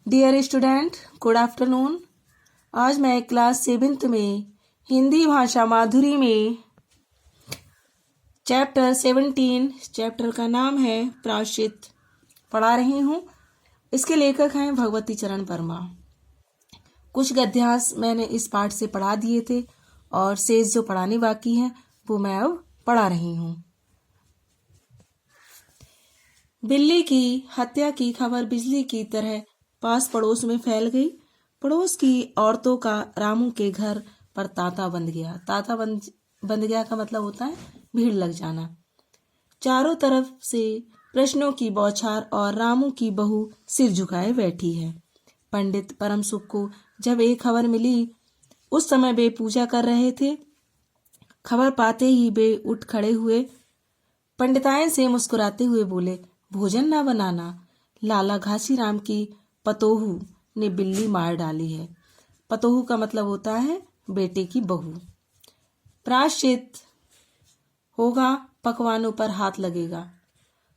Dear student, good afternoon. आज मैं class 7th में हिंदी भाषा माधुरी में चैप्टर 17, चैप्टर का नाम है प्रायश्चित, पढ़ा रही हूँ। इसके लेखक हैं भगवती चरण वर्मा। कुछ गद्यांश मैंने इस पाठ से पढ़ा दिए थे और शेष जो पढ़ाने बाकी हैं वो मैं अब पढ़ा रही हूँ। बिल्ली की हत्या की खबर बिजली की तरह पास पड़ोस में फैल गई। पड़ोस की औरतों का रामू के घर पर तांता बंध गया। तांता बंध गया का मतलब होता है भीड़ लग जाना। चारों तरफ से प्रश्नों की बौछार और रामू की बहू सिर झुकाए बैठी है। पंडित परम सुख को जब एक खबर मिली, उस समय वे पूजा कर रहे थे। खबर पाते ही वे उठ खड़े हुए, पंडितायन से मुस्कुराते हुए बोले, भोजन ना बनाना, लाला घासीराम की पतोहू ने बिल्ली मार डाली है। पतोहू का मतलब होता है बेटे की बहू। प्रायश्चित होगा, पकवानों पर हाथ लगेगा।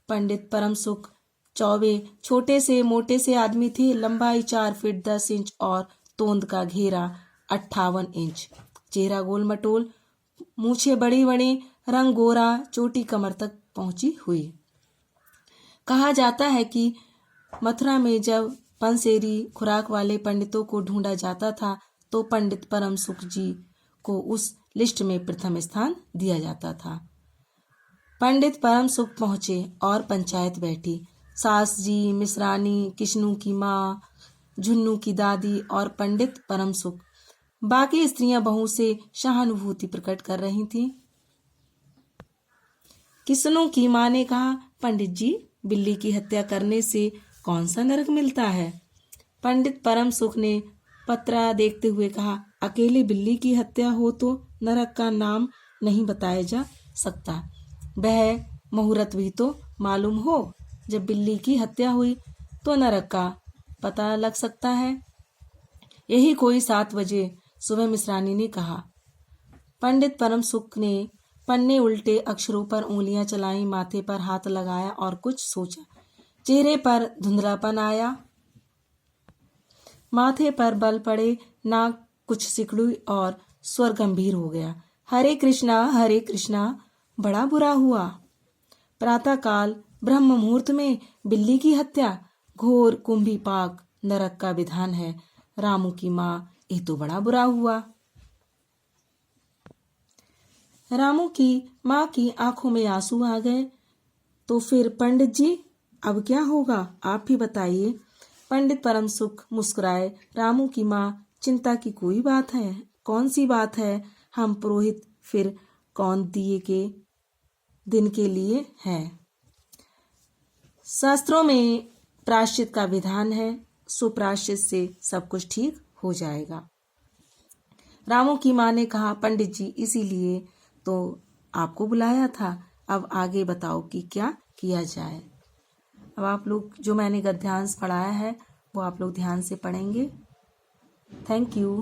पंडित परम सुख चौबे छोटे से मोटे से आदमी थे। लंबाई 4 फीट 10 इंच और तोंद का घेरा 58 इंच। चेहरा गोल मटोल, मूछे बड़ी बड़ी, रंग गोरा, चोटी कमर तक पहुंची हुई। कहा जाता है कि मथुरा में जब पंसेरी खुराक वाले पंडितों को ढूंढा जाता था तो पंडित परम सुख जी को उस लिस्ट में प्रथम स्थान दिया जाता था। पंडित परम सुख पहुंचे और पंचायत बैठी। सास जी, मिश्रानी, किशनु की माँ, झुन्नू की दादी और पंडित परम सुख, बाकी स्त्रियां बहू से सहानुभूति प्रकट कर रही थीं। किशनु की माँ ने कहा, पंडित जी, बिल्ली की हत्या करने से कौन सा नरक मिलता है? पंडित परम सुख ने पत्रा देखते हुए कहा, अकेले बिल्ली की हत्या हो तो नरक का नाम नहीं बताया जा सकता। वह मुहूर्त भी तो मालूम हो। जब बिल्ली की हत्या हुई तो नरक का पता लग सकता है। यही कोई 7 बजे सुबह, मिश्रानी ने कहा। पंडित परम सुख ने पन्ने उल्टे अक्षरों पर उंगलियां चलाई, माथे पर हाथ लगाया और कुछ सोचा। चेहरे पर धुंधलापन आया, माथे पर बल पड़े, नाक कुछ सिकुड़ी और स्वर गंभीर हो गया। हरे कृष्णा, बड़ा बुरा हुआ। प्रातःकाल ब्रह्म मुहूर्त में बिल्ली की हत्या, घोर कुंभी पाक, नरक का विधान है। रामू की माँ, ये तो बड़ा बुरा हुआ। रामू की माँ की आंखों में आंसू आ गए। तो फिर पंडित जी, अब क्या होगा, आप ही बताइए। पंडित परम सुख मुस्कुराए। रामू की माँ, चिंता की कोई बात है? कौन सी बात है? हम पुरोहित फिर कौन दिए के दिन के लिए हैं। शास्त्रों में प्रायश्चित का विधान है, सो प्रायश्चित से सब कुछ ठीक हो जाएगा। रामू की माँ ने कहा, पंडित जी, इसीलिए तो आपको बुलाया था। अब आगे बताओ कि क्या किया जाए। अब आप लोग जो मैंने गद्यांश पढ़ाया है वो आप लोग ध्यान से पढ़ेंगे। Thank you.